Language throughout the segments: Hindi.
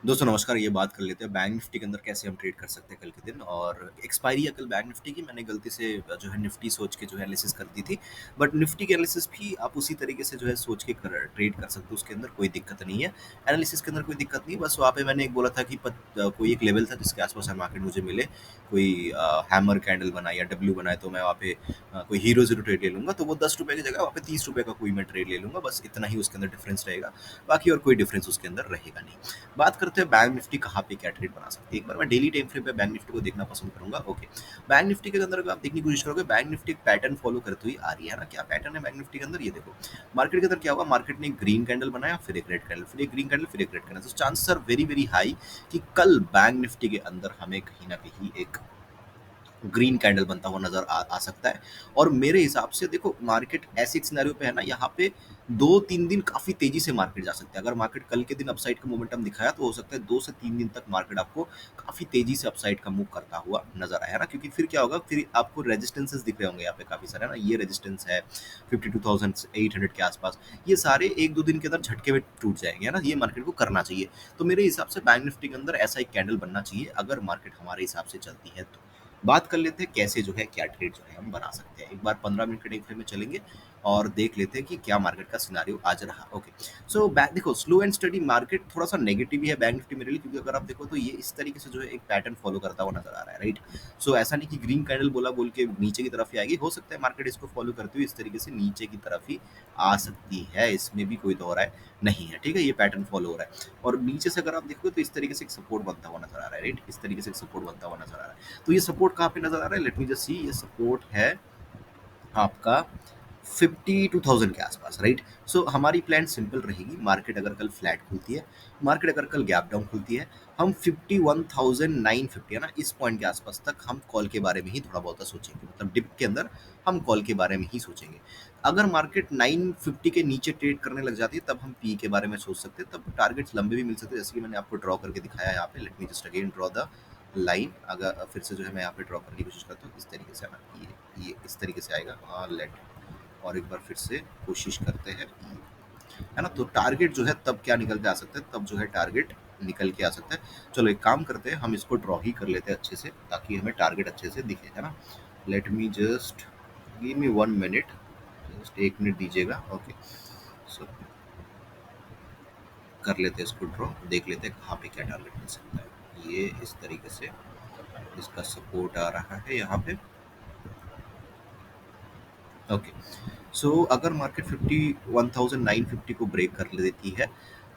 दोस्तों नमस्कार, ये बात कर लेते हैं बैंक निफ्टी के अंदर कैसे हम ट्रेड कर सकते हैं कल के दिन। और एक्सपायरी है कल बैंक निफ्टी की। मैंने गलती से जो है निफ्टी सोच के जो है एनालिसिस कर दी थी। बट निफ्टी की एनालिसिस भी आप उसी तरीके से जो है सोच के ट्रेड कर सकते हो, उसके अंदर कोई दिक्कत नहीं है। एनालिसिस के अंदर कोई दिक्कत नहीं है, बस वहाँ पे मैंने एक बोला था कि कोई एक लेवल था जिसके आसपास मार्केट मुझे मिले, कोई हैमर कैंडल बनाए या डब्ल्यू बनाए, तो मैं वहाँ पे कोई हीरो जीरो ट्रेड ले लूंगा, तो वो 10 रुपये की जगह वहाँ पे 30 रुपये का कोई मैं ट्रेड ले लूंगा। बस इतना ही उसके अंदर डिफरेंस रहेगा, बाकी और कोई डिफरेंस उसके अंदर रहेगा नहीं। बात करते हैं बैंक निफ्टी कहाँ पे क्या ट्रेड बना सकते हैं। एक बार मैं डेली टाइम फ्रेम पे बैंक निफ्टी को देखना पसंद करूंगा। ओके, बैंक निफ्टी के अंदर अगर आप देखने की कोशिश करोगे, बैंक निफ्टी एक पैटर्न फॉलो करती हुई आ रही है ना। क्या पैटर्न है बैंक निफ्टी के अंदर, ये देखो। मार्केट के अंदर क्या होगा, मार्केट ने एक ग्रीन कैंडल बनाया, फिर एक रेड कैंडल, फिर एक ग्रीन कैंडल, फिर एक रेड कैंडल। तो chances are very very high कि कल बैंक निफ्टी के अंदर हमें कहीं ना कहीं एक ग्रीन कैंडल बनता हुआ नजर आ सकता है। और मेरे हिसाब से देखो, मार्केट ऐसे एक सिनेरियो पे है ना, यहाँ पे 2-3 दिन काफी तेजी से मार्केट जा सकता है। अगर मार्केट कल के दिन अपसाइड का मोमेंटम दिखाया, तो हो सकता है 2 से 3 दिन तक मार्केट आपको काफी तेजी से अपसाइड का मूव करता हुआ नजर आया ना। क्योंकि फिर क्या होगा, फिर आपको रेजिस्टेंसेस दिख रहे होंगे यहाँ पे काफी सारे ना। ये रेजिस्टेंस है 52,800 के आसपास। ये सारे 1-2 दिन के अंदर झटके में टूट जाएंगे, है ना। ये मार्केट को करना चाहिए। तो मेरे हिसाब से बैंक निफ्टी के अंदर ऐसा एक कैंडल बनना चाहिए, अगर मार्केट हमारे हिसाब से चलती है तो। बात कर लेते हैं कैसे जो है क्या ट्रेड जो है हम बना सकते हैं। एक बार 15 मिनट के टाइम फ्रेम में चलेंगे और देख लेते हैं कि क्या मार्केट का सिनारियो आज रहा। ओके, सो बैंक देखो, स्लो एंड स्टडी मार्केट थोड़ा सा नेगेटिव ही है बैंक निफ्टी मेरे लिए। क्योंकि अगर आप देखो तो ये इस तरीके से जो है एक पैटर्न फॉलो करता हुआ नजर आ रहा है, राइट। सो ऐसा नहीं कि ग्रीन कैंडल बोला बोल के नीचे की तरफ ही आएगी। हो सकता है मार्केट इसको फॉलो करते हुए इस तरीके से नीचे की तरफ ही आ सकती है, इसमें भी कोई दो राय नहीं है, ठीक है। ये पैटर्न फॉलो हो रहा है और नीचे से अगर आप देखोगे तो इस तरीके से एक सपोर्ट बनता हुआ नजर आ रहा है, राइट। इस तरीके से एक सपोर्ट बनता हुआ नजर आ रहा है। तो ये सपोर्ट कहाँ पे नजर आ रहा है, लेट मी जस्ट सी। ये सपोर्ट है आपका 52,000 के आसपास, राइट। सो हमारी प्लान सिंपल रहेगी। मार्केट अगर कल फ्लैट खुलती है, मार्केट अगर कल गैप डाउन खुलती है, हम 51,950 है ना, इस पॉइंट के आसपास तक हम कॉल के बारे में ही थोड़ा बहुत सोचेंगे। मतलब डिप के अंदर हम कॉल के बारे में ही सोचेंगे। अगर मार्केट 950 के नीचे ट्रेड करने लग जाती है, तब हम पी के बारे में सोच सकते हैं। तब टारगेट्स लंबे भी मिल सकते हैं, जैसे कि मैंने आपको ड्रॉ करके दिखाया यहाँ पे। Let me just again draw the line. अगर फिर से जो है मैं यहाँ पे ड्रॉ करने की कोशिश करता हूँ, इस तरीके से ना, ये इस तरीके से आएगा। हाँ, लेट। और एक बार फिर से कोशिश करते हैं, है ना। तो टारगेट जो है तब क्या निकल के आ सकता है, तब जो है टारगेट निकल के आ सकता है। चलो एक काम करते हैं, हम इसको ड्रॉ ही कर लेते हैं अच्छे से, ताकि हमें टारगेट अच्छे से दिखे, है ना। Let me just give me 1 minute, just 1 minute दीजिएगा। ओके, सो कर लेते हैं इसको ड्रॉ, देख लेते हैं कहाँ पे क्या टारगेट मिल सकता है। ये इस तरीके से इसका सपोर्ट आ रहा है यहाँ पे। ओके, सो अगर मार्केट 51,950 को ब्रेक कर लेती है,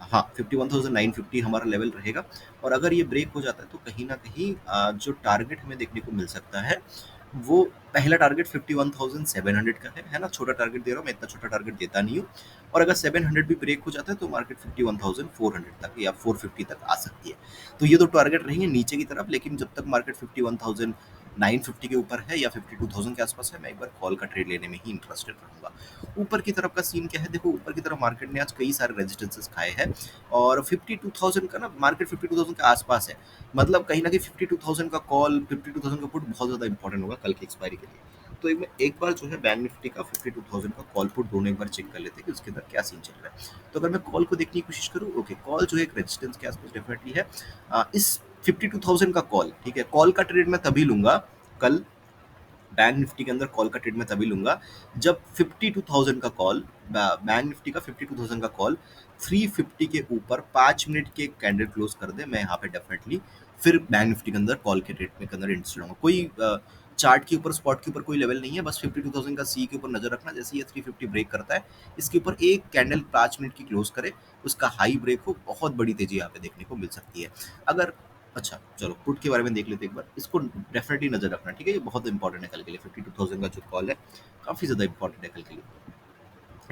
हाँ 51,950 हमारा लेवल रहेगा। और अगर ये ब्रेक हो जाता है, तो कहीं ना कहीं जो टारगेट हमें देखने को मिल सकता है, वो पहला टारगेट 51,700 का है ना। छोटा टारगेट दे रहा हूँ मैं, इतना छोटा टारगेट देता नहीं हूँ। और अगर 700 भी ब्रेक हो जाता है, तो मार्केट 51,400 तक या 450 तक आ सकती है। तो ये दो टारगेट रहेंगे नीचे की तरफ। लेकिन जब तक मार्केट 51,950 के ऊपर है या 52,000 के आसपास है, मैं एक बार कॉल का ट्रेड लेने में ही इंटरेस्टेड रहूंगा। ऊपर की तरफ का सीन क्या है, देखो ऊपर की तरफ मार्केट ने आज कई सारे रेजिस्टेंसेस खाए हैं। और 52,000 का ना, मार्केट 52,000 के आसपास है। मतलब कहीं ना कहीं 52,000 का कॉल, 52,000 का पुट बहुत ज्यादा इंपॉर्टेंट होगा कल की एक्सपायरी के लिए। तो एक बार जो है बैंक निफ्टी का 52,000 का कॉल पुट दोनों एक बार चेक कर लेते हैं कि उसके अंदर क्या सीन चल रहा है। तो अगर मैं कॉल को देखने की कोशिश करूँ, ओके, कॉल जो है एक रेजिस्टेंस के आसपास डेफिनेटली है। इस 52,000 का कॉल, ठीक है, कॉल का ट्रेड मैं तभी लूंगा कल। बैंक निफ्टी के अंदर कॉल का ट्रेड मैं तभी लूंगा जब 52,000 का कॉल, बैंक निफ्टी का 52,000 का कॉल 350 के ऊपर 5 मिनट के कैंडल क्लोज कर दे। मैं यहाँ पे डेफिनेटली फिर बैंक निफ्टी के अंदर कॉल के ट्रेड में के अंदर इंटरेस्ट लूंगा। कोई चार्ट के ऊपर, स्पॉट के ऊपर कोई लेवल नहीं है, बस 52,000 का सी के ऊपर नजर रखना। जैसे ये 350 ब्रेक करता है, इसके ऊपर एक कैंडल 5 मिनट की क्लोज करे, उसका हाई ब्रेक हो, बहुत बड़ी तेजी यहाँ पे देखने को मिल सकती है। अगर अच्छा, चलो पुट के बारे में देख लेते हैं एक बार। इसको डेफिनेटली नजर रखना, ठीक है। ये बहुत इंपॉर्टेंट है कल के लिए। 52,000 का जो कॉल है, काफी ज्यादा इंपॉर्टेंट है कल के लिए।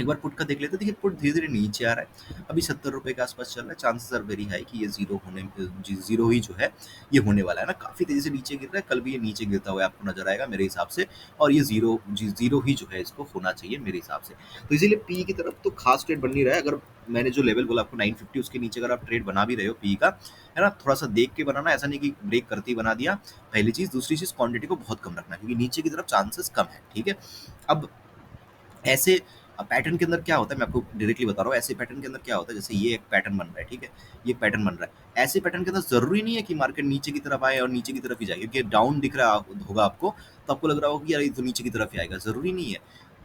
एक बार पुट का देख लेते हैं। देखिए पुट धीरे धीरे नीचे आ रहा है, अभी 70 रुपए के आसपास चल रहा है। चांसेस आर वेरी हाई कि ये जीरो ही जो है ये होने वाला है ना। काफी तेजी से नीचे गिर रहा है, कल भी ये नीचे गिरता हुआ आपको नजर आएगा मेरे हिसाब से। और ये जीरो ही जो है इसको होना चाहिए मेरे हिसाब से। तो इसीलिए पी की तरफ तो खास ट्रेड बन नहीं रहा है। अगर मैंने जो लेवल बोला आपको 950, उसके नीचे अगर आप ट्रेड बना भी रहे हो पी का, है ना, थोड़ा सा देख के बनाना। ऐसा नहीं कि ब्रेक करते ही बना दिया। पहली चीज, दूसरी चीज, क्वांटिटी को बहुत कम रखना, क्योंकि नीचे की तरफ चांसेस कम है, ठीक है। अब ऐसे पैटर्न के अंदर क्या होता है, मैं आपको डायरेक्टली बता रहा हूँ, ऐसे पैटर्न के अंदर क्या होता है, जैसे ये एक पैटर्न बन रहा है, ठीक है? ये पैटर्न बन रहा है। ऐसे पैटर्न के अंदर ज़रूरी नहीं है कि मार्केट नीचे की तरफ आए और नीचे की तरफ ही जाए, क्योंकि डाउन दिख रहा होगा आपको, तो आपको लग रहा होगा कि यार ये तो नीचे की तरफ ही आएगा, ज़रूरी नहीं है।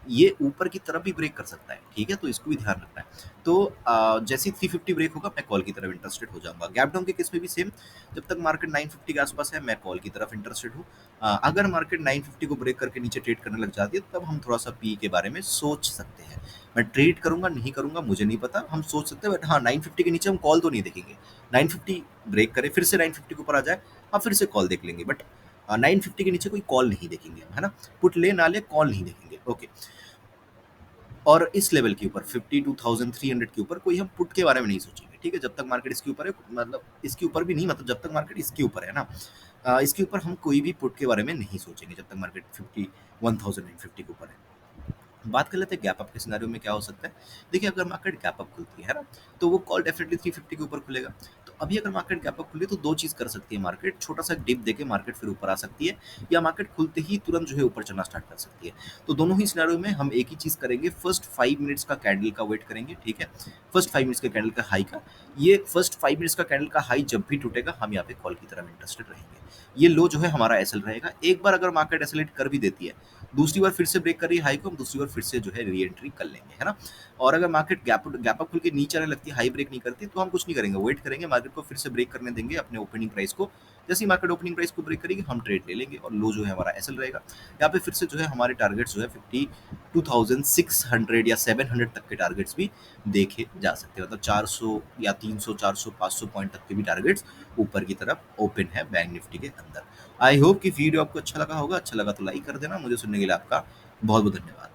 ये ऊपर की तरफ भी ब्रेक कर सकता है, ठीक है? तो इसको भी ध्यान रखना है। तो जैसे ही 350 ब्रेक होगा, मैं कॉल की तरफ इंटरेस्टेड हो जाऊँगा। गैप डाउन के केस में भी सेम, जब तक मार्केट 950 के आस-पास है, मैं कॉल की तरफ इंटरेस्टेड हूँ। अगर मार्केट 950 को ब्रेक करके नीचे ट्रेड करने लग जाती है, तब हम थोड़ा-सा पी के बारे में सोच सकते हैं। मैं ट्रेड करूँगा, नहीं करूँगा, मुझे नहीं पता, हम सोच सकते हैं, बट हाँ, 950 के नीचे हम कॉल तो नहीं देखेंगे। 950 ब्रेक करे, फिर से 950 के ऊपर आ जाए, हाँ, फिर से कॉल देख लेंगे, बट 950 के नीचे कोई कॉल नहीं देखेंगे हम, है ना? पुट ले ना ले, कॉल नहीं देखेंगे, ओके। और इस लेवल के ऊपर 52,300 के ऊपर कोई हम पुट के बारे में नहीं सोचेंगे, ठीक है? जब तक मार्केट इसके ऊपर है, मतलब इसके ऊपर भी नहीं, मतलब जब तक मार्केट इसके ऊपर है ना, इसके ऊपर हम कोई भी पुट के बारे में नहीं सोचेंगे जब तक मार्केट 51,950 के ऊपर है। बात कर लेते हैं गैप अप के सिनेरियो में क्या हो सकता है। देखिए, अगर मार्केट गैप अप खुलती है ना, तो वो कॉल डेफिनेटली 350 के ऊपर खुलेगा। तो अभी अगर मार्केट गैप अप खुली तो दो चीज़ कर सकती है मार्केट, छोटा सा डिप देके मार्केट फिर ऊपर आ सकती है, या मार्केट खुलते ही तुरंत जो है ऊपर चढ़ना स्टार्ट कर सकती है। तो दोनों ही सिनेरियो में हम एक ही चीज़ करेंगे, फर्स्ट 5 मिनट्स का कैंडल का वेट करेंगे, ठीक है? फर्स्ट 5 मिनट्स का कैंडल का हाई का, ये फर्स्ट 5 मिनट्स का कैंडल का हाई जब भी टूटेगा, हम यहाँ पे कॉल की तरफ इंटरेस्टेड रहेंगे। ये लो जो है हमारा एसएल रहेगा। एक बार अगर मार्केट एसएलेट कर भी देती है, दूसरी बार फिर से ब्रेक कर रही है हाई को, हम दूसरी बार फिर से जो है री एंट्री कर लेंगे, है ना? और अगर मार्केट गैप अप खुल के नीचे आने लगती है, हाई ब्रेक नहीं करती, तो हम कुछ नहीं करेंगे, वेट करेंगे, मार्केट को फिर से ब्रेक करने देंगे अपने ओपनिंग प्राइस को। जैसे ही मार्केट ओपनिंग प्राइस को ब्रेक करेगी, हम ट्रेड ले लेंगे और लो जो है हमारा एसएल रहेगा। यहाँ पे फिर से जो है हमारे टारगेट्स जो है 52,600 या 700 तक के टारगेट्स भी देखे जा सकते हैं, मतलब 400 या 300, 400, 500 पॉइंट तक के भी टारगेट्स ऊपर की तरफ ओपन है बैंक निफ्टी के अंदर। आई होप कि वीडियो आपको अच्छा लगा होगा। अच्छा लगा तो लाइक कर देना। मुझे सुनने के लिए आपका बहुत बहुत धन्यवाद।